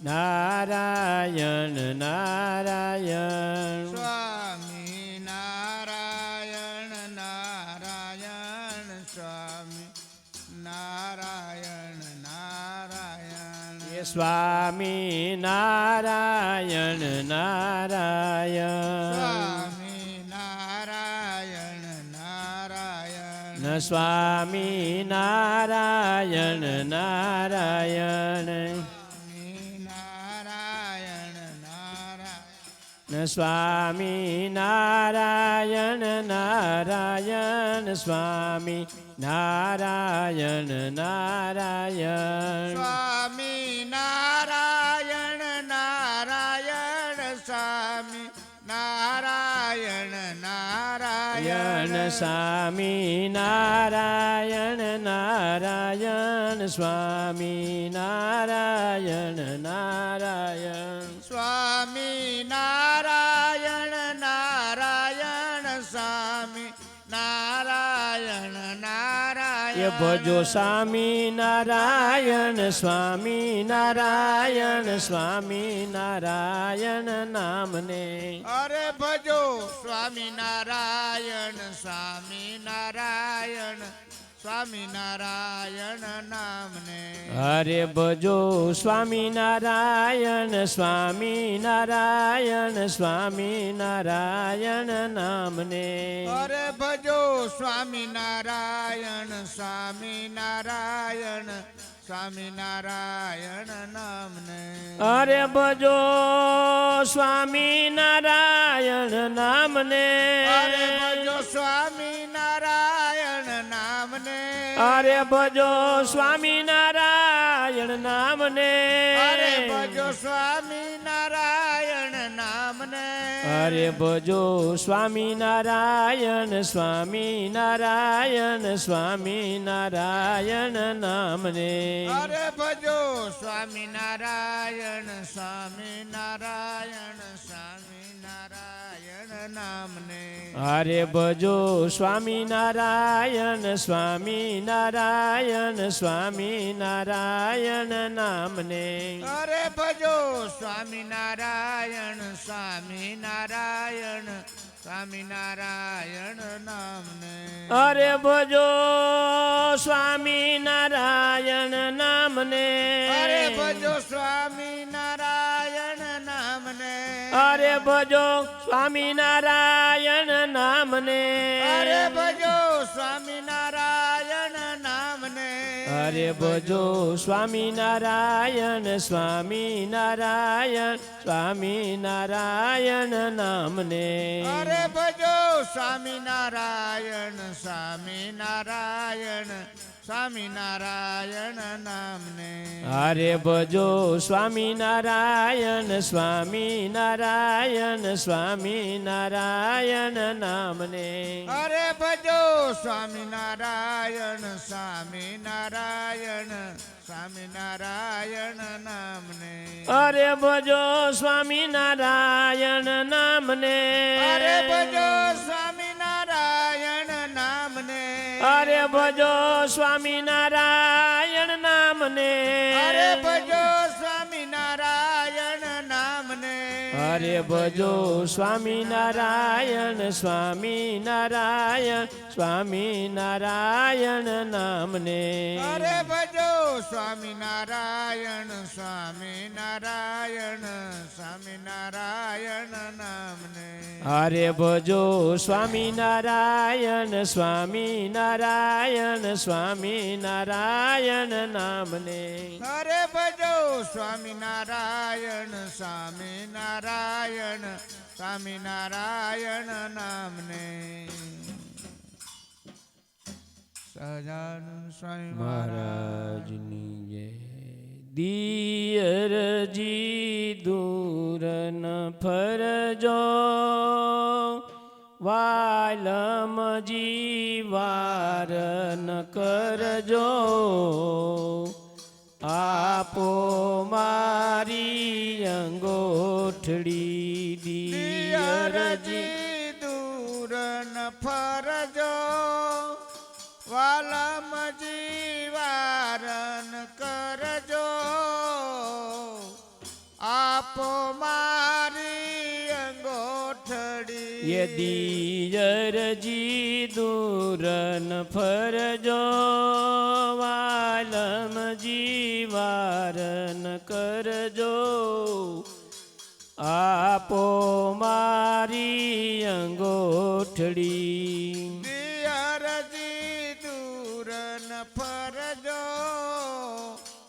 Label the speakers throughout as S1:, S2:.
S1: નારાયણ નારાયણ
S2: સ્વામી નારાયણ નારાયણ સ્વામી નારાયણ નારાયણ
S1: સ્વામી નારાયણ નારાયણ
S2: સ્વામી નારાયણ નારાયણ
S1: સ્વામી નારાયણ નારાયણ સ્વામી નારાયણ નારાયણ સ્વામી નારાયણ નારાયણ
S2: સ્વામી નારાયણ નારાયણ સ્વામી નારાયણ નારાયણ
S1: સ્વામી નારાયણ નારાયણ સ્વામી નારાયણ નારાયણ
S2: સ્વામી નારાયણ નારાયણ સ્વામી નારાયણ નારાયણ
S1: ભજો સ્વામી નારાયણ સ્વામી નારાયણ સ્વામી નારાયણ નામને
S2: અરે ભજો સ્વામી નારાયણ સ્વામી નારાયણ સ્વામી નારાયણ નામને
S1: હરે ભજો સ્વામી નારાયણ સ્વામી નારાયણ સ્વામી નારાયણ નામને
S2: અરે ભજો સ્વામી નારાયણ સ્વામી નારાયણ સ્વામી નારાયણ નામને
S1: અરે ભજો સ્વામી નારાયણ નામને
S2: અરે ભજો સ્વામી નારાયણ નામને
S1: અરે ભજો સ્વામી નારાયણ નામને
S2: અરે ભજો સ્વામી નારાયણ નામને
S1: અરે ભજો સ્વામી નારાયણ સ્વામી નારાયણ સ્વામી નારાયણ નામને
S2: અરે ભજો સ્વામી નારાયણ સ્વામી નારાયણ સ્વામી નારાયણ નામને
S1: અરે ભજો સ્વામી નારાયણ સ્વામી નારાયણ સ્વામી નારાયણ નામને
S2: અરે ભજો સ્વામી નારાયણ સ્વામી નારાયણ સ્વામી નારાયણ નામને
S1: અરે ભજો સ્વામી નારાયણ નામને
S2: અરે ભજો સ્વામી નારાયણ નામને
S1: અરે ભજો સ્વામી નારાયણ નામને
S2: અરે ભજો સ્વામી નારાયણ નામને
S1: અરે ભજો સ્વામી નારાયણ સ્વામી નારાયણ સ્વામી નારાયણ નામને
S2: અરે ભજો સ્વામી નારાયણ સ્વામી નારાયણ સ્વામી નારાયણ નામને
S1: અરે ભજો સ્વામી નારાયણ સ્વામી નારાયણ સ્વામી નારાયણ નામને
S2: અરે ભજો સ્વામી નારાયણ સ્વામી નારાયણ સ્વામી નારાયણ નામને
S1: અરે ભજો સ્વામી નારાયણ નામને
S2: અરે ભજો સ્વામી નારાયણ નામને
S1: અરે ભજો સ્વામી નારાયણ નામને
S2: અરે ભજો સ્વામી નારાયણ નામને
S1: અરે ભજો સ્વામી નારાયણ સ્વામી નારાયણ સ્વામી નારાયણ નામને
S2: અરે ભજો સ્વામી નારાયણ સ્વામી નારાયણ સ્વામી નારાયણ નામને
S1: અરે ભજો સ્વામી નારાયણ સ્વામી નારાયણ સ્વામી નારાયણ નામને
S2: અરે ભજો સ્વામી નારાયણ સ્વામી નારાયણ સ્વામી નારાયણ નામને સહજાનંદ સ્વામી
S1: મહારાજની જય દિયરજી દૂર ન ફરજો વાલમજી વાર ન કરજો આપો મારી અંગોઠડી દિયરજી
S2: દૂર ન ફરજો વાલમજી વારન કરજો
S1: યદી અરજી દૂર ન ફરજો વાલમજી વાર ન કરજો આપો મારી અંગોઠડી
S2: દિયરજી દૂર ન ફરજો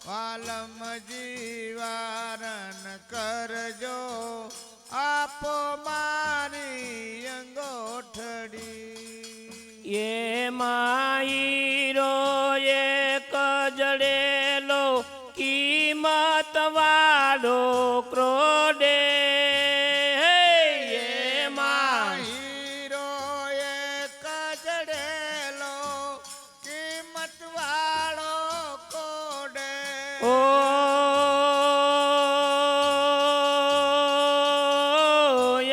S2: વાલમજી વારન કરજો આપો મારી અંગોઠડી
S1: એ માયરો એક જડેલો કિંમત વાળો ક્રોડે
S2: હીરો એક જડેલો કિંમત વાળો કોડે
S1: ઓ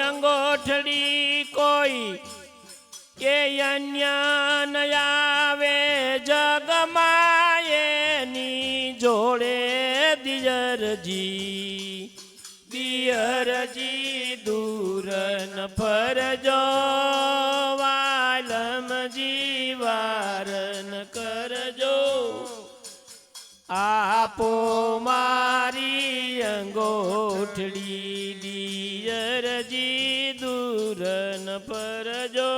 S1: અંગોઠડી કોઈ એ અન્ય ન આવે જગમાં એની જોડે દિયરજી દૂર ન ફરજો વાલમજી વાર ન કરજો આપો મારી અંગોઠડી દિયરજી દૂર ન ફરજો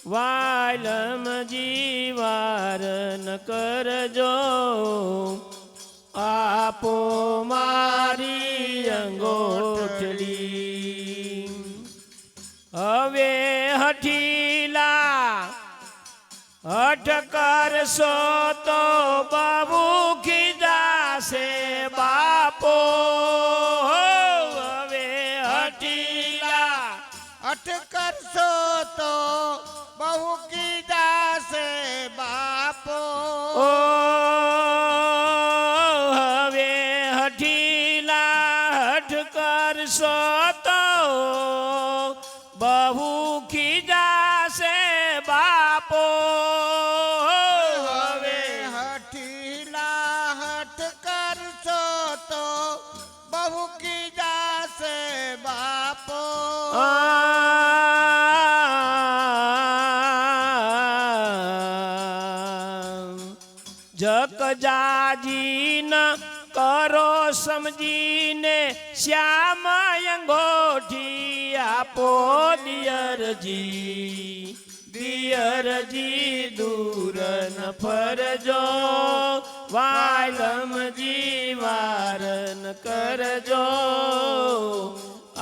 S1: વાલમજી વાર ન કરજો આપો મારી અંગોઠડી હવે હઠીલા હઠ કરશો તો બાબુ ખીજાશે બાપો હવે હઠીલા
S2: અઠ કરશો તો બહુ કીધાશે બાપો
S1: ઓ હવે હઠીલા હઠ કરશો તો બહુ ખીજાશે બાપો
S2: હવે હઠીલા હઠ કરશો તો બહુ કીધાશે બાપો
S1: જક જાજી ન કરો સમજીને શ્યામ અંગોઠી આપો દિયરજી દૂર ન ફરજો વાલમજી વાર ન કરજો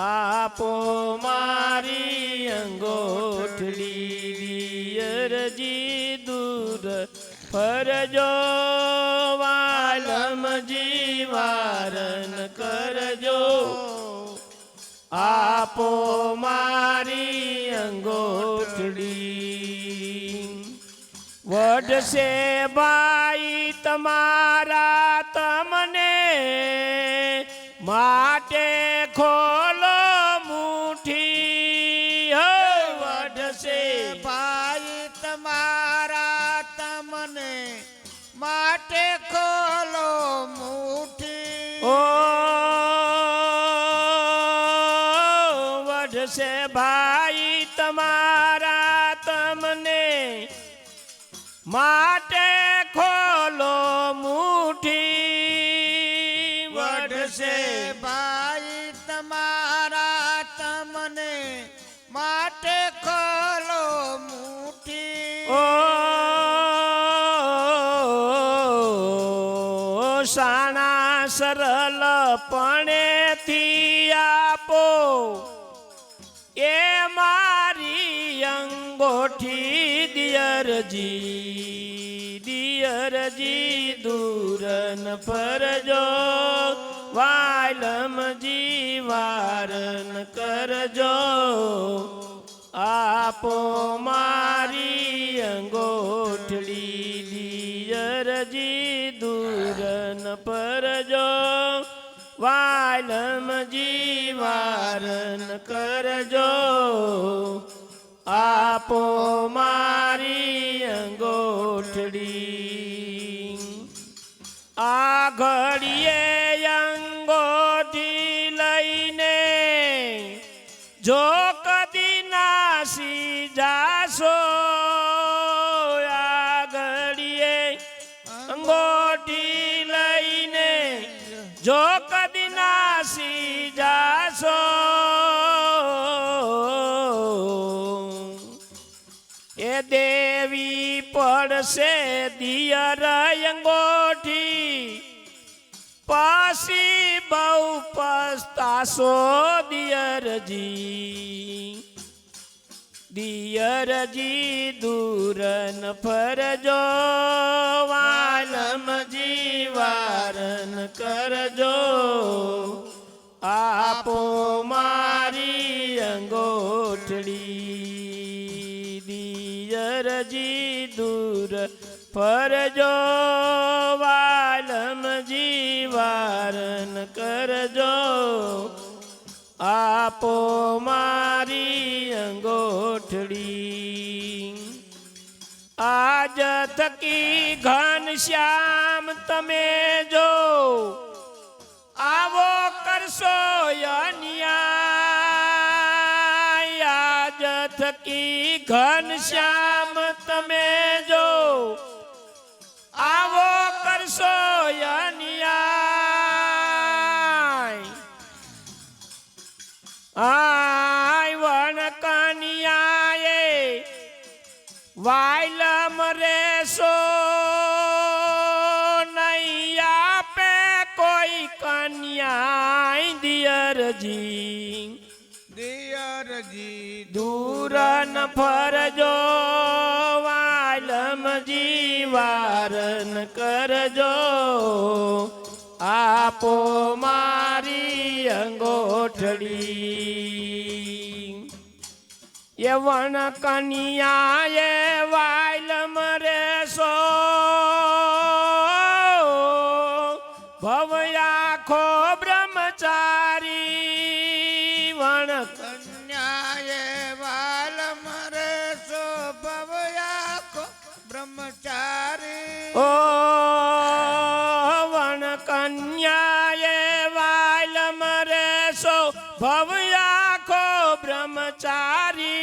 S1: આપો મારી અંગોઠડી દિયરજી દૂર ફરજો વાલમજી વાર ન કરજો આપો મારી અંગોઠડી વઢશે ભાઈ તમારા તમને માટે ખોલો મુઠ્ઠી હો વઢશે
S2: ભાઈ તમારા તમને માટે ખોલો મુઠ્ઠી
S1: ઓ વઢશે ભાઈ તમારા તમને માટે ખોલો મુઠ્ઠી
S2: વઢશે ભાઈ તમારા તમને માટે ખોલો મુઠ્ઠી
S1: ઓ સાણા સરળ પણેથી આપો એ મારી અંગોઠી દિયરજી દૂર ન ફરજો વાલમજી વાર ન કરજો આપો મારી અંગોઠડી દિયરજી દૂર ન ફરજો વાલમજી વાર ન કરજો આપો મારી અંગોઠડી આ ઘડીએ અંગોઠી લઈને જો કદી ન નાસી જાશો આ ઘડીએ અંગોઠી લઈને જો કદી નાસી જાશો એ દેવી પડશે દિયર અંગોઠી પાસી બહુ પસ્તાશો દિયરજી દૂર ન ફરજો વાલમજી વારન કરજો આપો મારી અંગોઠડી દિયરજી દૂર ફરજો વાલમજી વારન કરજો આપો મારી અંગોઠડી આજ થકી ઘનશ્યામ તમે જો આવો કરશો અન્યાય આજ થકી ઘનશ્યામ તમે જો આવો કરશો અન્યાય આય વણ કન્યાએ વાયલમ રેશો નહીં આપે કોઈ કન્યાય દિયરજી દૂર ન ફરજો વાલમજી વારન કરજો આપો મારી અંગોઠડી એ વણ કન્યાએ વાયલમ રેશો ભવયાખો બ્રહ્મચારી વણ
S2: કન્યાએ વાલમ રેશો ભવયાખો બ્રહ્મચારી
S1: ઓ વણ કન્યાએ વાયલમ રેશો ભવયાખો બ્રહ્મચારી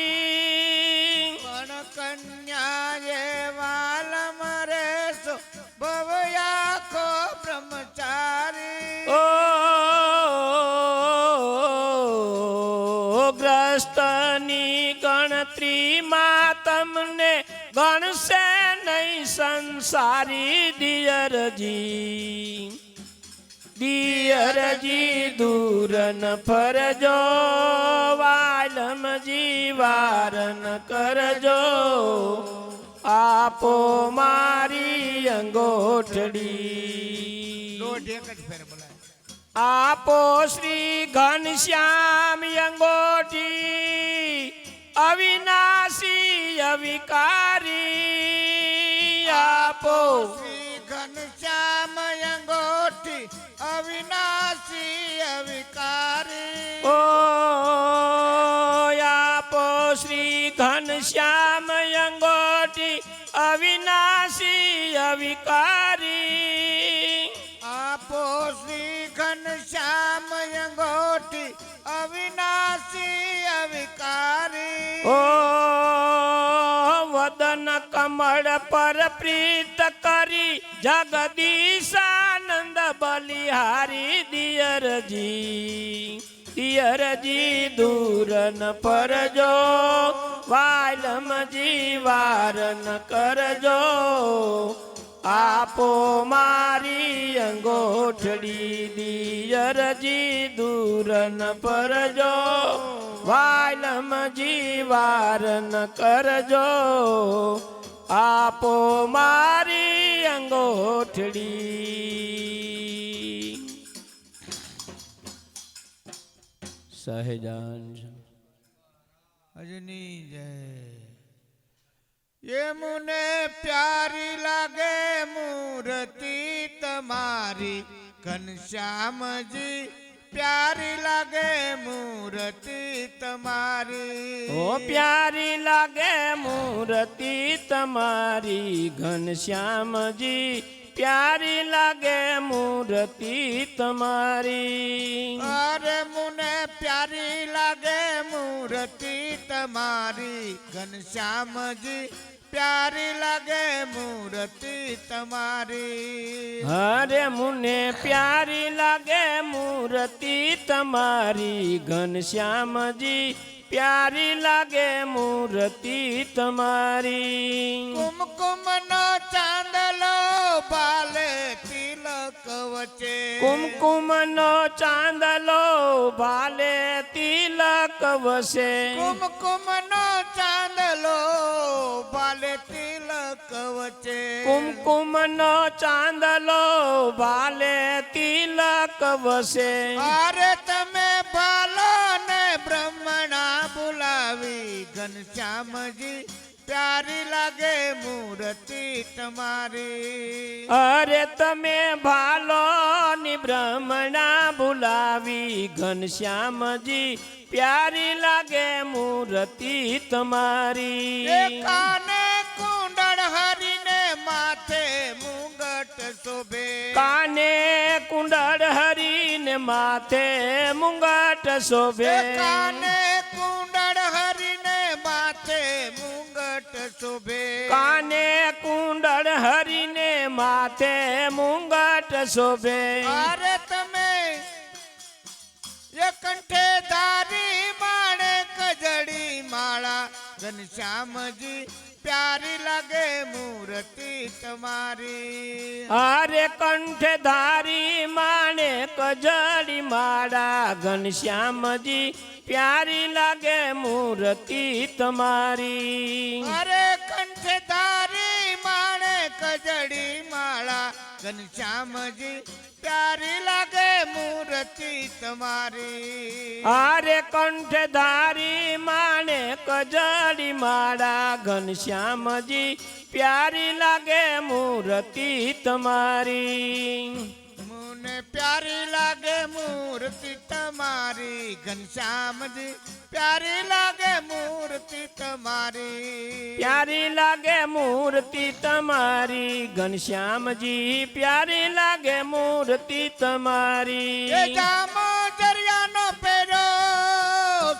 S2: પણ કન્યાએ વાલમ રેશો ભવયાખો બ્રહ્મચારી
S1: ઓ ગ્રસ્તની ગણતરીમાં તમને ગણશે નહીં સંસારી દિયરજી દૂર ન ફરજો વાલમજી વારન કરજો આપો મારી અંગોઠડી
S2: દોઢ એક જ ફેર બોલાય
S1: આપો શ્રી ઘનશ્યામ અંગોઠી અવિનાશી અવિકારી આપો
S2: શ્રી ઘનશ્યામ અંગોઠી અવિનાશી અવિકારી
S1: ઓ આપો શ્રી ઘનશ્યામ અંગોઠી અવિનાશી અવિકારી
S2: આપો શ્રી ઘનશ્યામ અંગોઠી અવિનાશી અવિકારી
S1: ઓ વદન કમળ પર પ્રીત કરી જગદીશાનંદ બલિહારી દિયરજી દૂર ન ફરજો વાલમજી વારન કરજો આપો મારી અંગોઠડી દિયરજી દૂર ન ફરજો વાલમજી વારન કરજો આપો મારી અંગોઠડી સહેજાન
S2: અજની જય ये मुने प्यारी लागे मूर्ति तुम्हारी घनश्याम जी प्यारी लागे मूर्ति तुम्हारी
S1: ओ प्यारी लागे मूर्ति तुम्हारी घनश्याम जी प्यारी लागे मूर्ति तुम्हारी
S2: अरे मुने प्यारी लागे मूर्ति મૂર્તિ તમારી ઘનશ્યામજી પ્યારી લાગે મૂર્તિ તમારી
S1: અરે મુને પ્યારી લાગે મૂર્તિ તમારી ઘનશ્યામજી પ્યારી લાગે મૂર્તિ તમારી
S2: કુમકુમનો ચાંદલો ભાલે તિલક વચ્ચે
S1: કુમકુમનો ચાંદલો ભાલે તિલક વસે
S2: કુમકુમનો ચાંદલો ભાલે તિલક વચ્ચે
S1: કુમકુમનો ચાંદલો ભાલે તિલક વસે
S2: અરે તમે ભાલો ને બ્રહ્મણા બોલાવી ઘનશ્યામજી પ્યારી લાગે મૂર્તિ તમારી
S1: અરે તમે ભાલો ની બ્રહ્મણા બોલાવી ઘનશ્યામજી પ્યારી લાગે મૂર્તિ તમારી
S2: એ કાને કુંડળ હરીને માથે મુંગટ શોભે
S1: કાને કુંડળ હરીને માથે મુંગટ
S2: એ
S1: શોભે
S2: કાને કુંડળ હરીને માથે મુંગટ શોભે
S1: કાને કુંડળ હરીને માથે મુંગટ શોભે
S2: અરે તમે એ કંઠે ધારી માણે કજડી માળા ઘનશ્યામજી પ્યારી લાગે મૂર્તિ તમારી
S1: અરે કંઠ ધારી માણે કજડી માળા ઘનશ્યામજી પ્યારી લાગે મૂર્તિ તમારી
S2: અરે કંઠે ધારી માણે કજડી માળા ઘનશ્યામજી પ્યારી લાગે મૂર્તિ તમારી
S1: અરે કંઠ ધારી માણે કજડી માળા ઘનશ્યામજી પ્યારી લાગે મૂર્તિ તમારી
S2: મને પ્યારી લાગે મૂર્તિ તમારી ઘનશ્યામજી પ્યારી લાગે મૂર્તિ તમારી
S1: પ્યારી લાગે મૂર્તિ તમારી ઘનશ્યામજી પ્યારી લાગે મૂર્તિ
S2: એ
S1: તમારી
S2: જામો દરિયાનો પેરો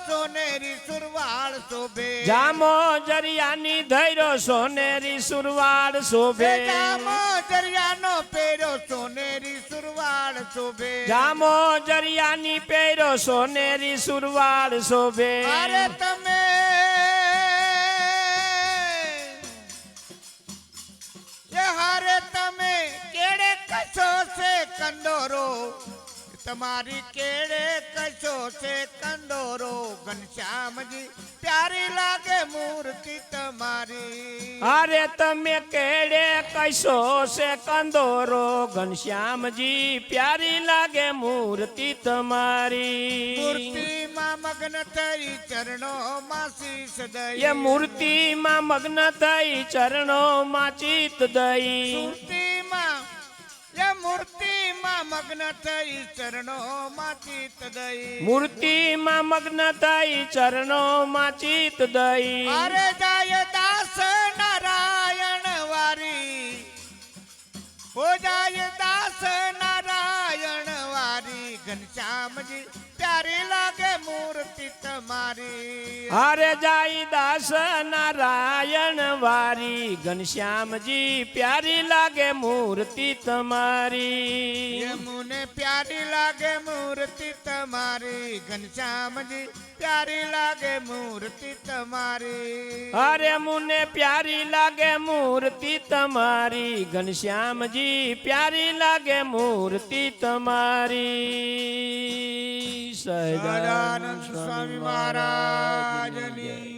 S2: સોનેરી સુરવાળ શોભે
S1: જામો જરિયાની ધૈર્યો સોનેરી સુરવાળ
S2: એ
S1: શોભે
S2: જામો દરિયાનો પેરો સોનેરી સુરવાળ શોભે
S1: જામો જરિયાની પહેરો સોનેરી સુરવાળ શોભે
S2: અરે તમે એ હારે તમે કેડે કશો છે કંદોરો તમારી કેડે કશો છે કંદોરો ઘનશ્યામજી પ્યારી લાગે મૂર્તિ તમારી
S1: અરે તમે કેડે કશો છે કંદોરો ઘનશ્યામજી પ્યારી લાગે મૂર્તિ તમારી
S2: મૂર્તિમાં મગ્ન થઈ ચરણોમાં શીશ દઈ
S1: એ મૂર્તિમાં મગ્ન થઈ ચરણોમાં ચિત્ત દઈ
S2: મૂર્તિમાં એ મૂર્તિમાં મગ્ન થઈ ચરણોમાં ચિત્ત દઈ
S1: મૂર્તિમાં મગ્ન થઈ ચરણોમાં ચિત્ત દઈ
S2: અરે જાય દાસ નારાયણ વારી હો જાય દાસ નારાયણ વારી ઘનશ્યામજી પ્યારી લાગે મૂર્તિ તમારી
S1: હારે જાય દાસ નારાયણ વારી ઘનશ્યામજી પ્યારી લાગે મૂર્તિ તમારી
S2: યમુને પ્યારી લાગે મૂર્તિ તમારી ઘનશ્યામજી પ્યારી લાગે મૂર્તિ તમારી
S1: અરે મુને પ્યારી લાગે મૂર્તિ તમારી ઘનશ્યામજી પ્યારી લાગે મૂર્તિ તમારી
S2: સહજાનંદ સ્વામી મહારાજની